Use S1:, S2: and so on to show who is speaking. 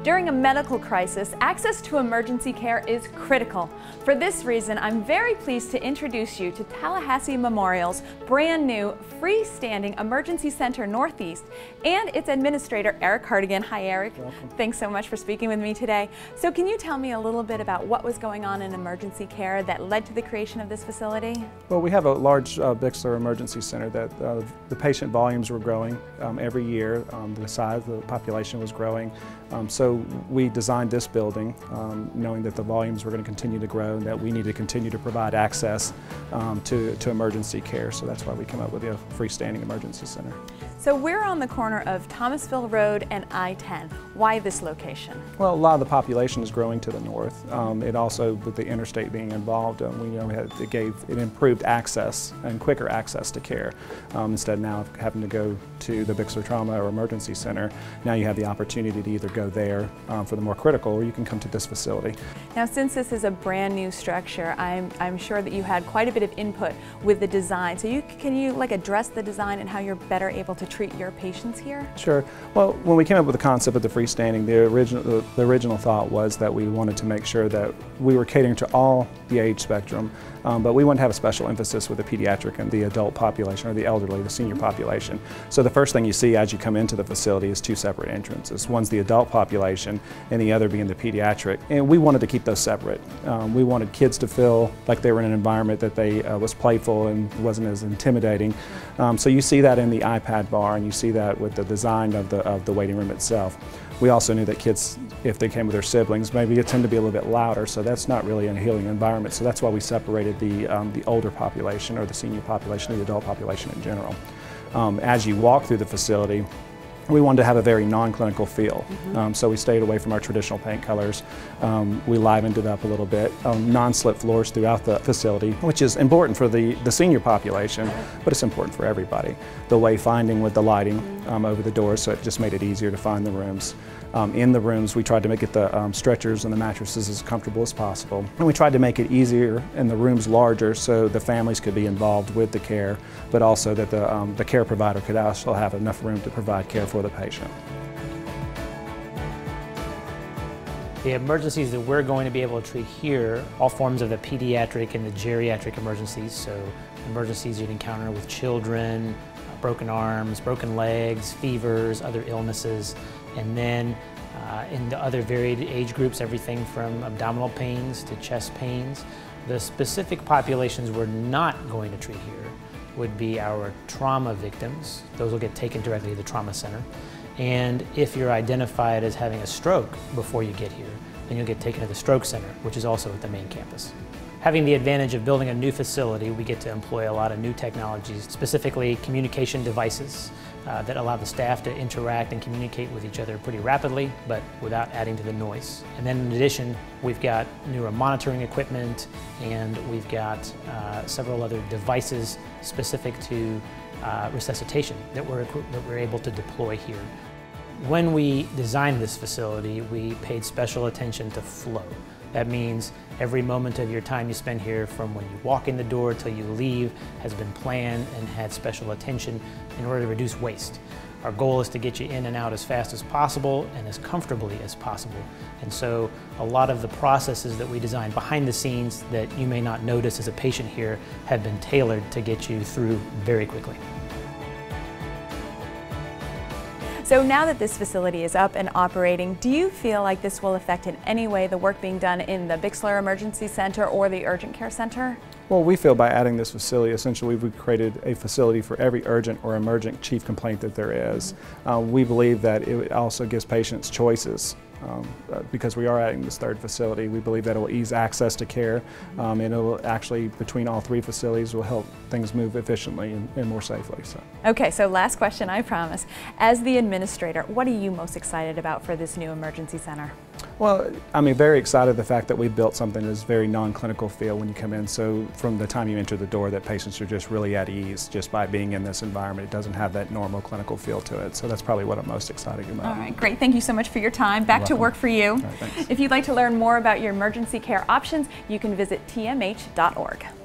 S1: During a medical crisis, access to emergency care is critical. For this reason, I'm very pleased to introduce you to Tallahassee Memorial's brand new freestanding emergency center Northeast and its administrator, Eric Hartigan. Hi, Eric.
S2: Welcome.
S1: Thanks so much for speaking with me today. So can you tell me a little bit about what was going on in emergency care that led to the creation of this facility?
S2: Well, we have a large Bixler emergency center that the patient volumes were growing every year. The size of the population was growing. So we designed this building knowing that the volumes were going to continue to grow and that we need to continue to provide access to emergency care. So that's why we came up with a freestanding emergency center.
S1: So we're on the corner of Thomasville Road and I-10. Why this location?
S2: Well, a lot of the population is growing to the north. It also, with the interstate being involved, we know it improved access and quicker access to care. Instead now of having to go to the Bixler Trauma or Emergency Center, now you have the opportunity to either go there for the more critical, or you can come to this facility.
S1: Now, since this is a brand new structure, I'm sure that you had quite a bit of input with the design. So can you address the design and how you're better able to treat your patients here?
S2: Sure. Well, when we came up with the concept of the freestanding, the original thought was that we wanted to make sure that we were catering to all the age spectrum, but we wanted to have a special emphasis with the pediatric and the adult population, or the elderly, the senior population. So the first thing you see as you come into the facility is two separate entrances. One's the adult population and the other being the pediatric. And we wanted to keep those separate. We wanted kids to feel like they were in an environment that was playful and wasn't as intimidating. So you see that in the iPad bar, and you see that with the design of the waiting room itself. We also knew that kids, if they came with their siblings, maybe it tend to be a little bit louder, so that's not really a healing environment. So that's why we separated the older population, or the senior population, or the adult population in general. As you walk through the facility, we wanted to have a very non-clinical feel. So we stayed away from our traditional paint colors. We livened it up a little bit. Non-slip floors throughout the facility, which is important for the senior population, but it's important for everybody. The wayfinding with the lighting over the doors, so it just made it easier to find the rooms. In the rooms, we tried to make it the stretchers and the mattresses as comfortable as possible. And we tried to make it easier and the rooms larger so the families could be involved with the care, but also that the care provider could also have enough room to provide care for the patient.
S3: The emergencies that we're going to be able to treat here, all forms of the pediatric and the geriatric emergencies, so emergencies you'd encounter with children, broken arms, broken legs, fevers, other illnesses, and then in the other varied age groups, everything from abdominal pains to chest pains. The specific populations we're not going to treat here would be our trauma victims. Those will get taken directly to the trauma center. And if you're identified as having a stroke before you get here, then you'll get taken to the stroke center, which is also at the main campus. Having the advantage of building a new facility, we get to employ a lot of new technologies, specifically communication devices that allow the staff to interact and communicate with each other pretty rapidly, but without adding to the noise. And then in addition, we've got newer monitoring equipment, and we've got several other devices specific to resuscitation that we're able to deploy here. When we designed this facility, we paid special attention to flow. That means every moment of your time you spend here, from when you walk in the door till you leave, has been planned and had special attention in order to reduce waste. Our goal is to get you in and out as fast as possible and as comfortably as possible. And so a lot of the processes that we designed behind the scenes that you may not notice as a patient here have been tailored to get you through very quickly.
S1: So now that this facility is up and operating, do you feel like this will affect in any way the work being done in the Bixler Emergency Center or the Urgent Care Center?
S2: Well, we feel by adding this facility, essentially we've created a facility for every urgent or emergent chief complaint that there is. We believe that it also gives patients choices. Because we are adding this third facility, we believe that it will ease access to care, and it will actually, between all three facilities, will help things move efficiently and more safely. So.
S1: Okay, so last question, I promise. As the administrator, what are you most excited about for this new emergency center?
S2: Well, I'm very excited the fact that we built something that's very non-clinical feel when you come in. So from the time you enter the door, that patients are just really at ease just by being in this environment. It doesn't have that normal clinical feel to it. So that's probably what I'm most excited about.
S1: All right, great. Thank you so much for your time. Back to work for you.
S2: All right, thanks.
S1: If you'd like to learn more about your emergency care options, you can visit tmh.org.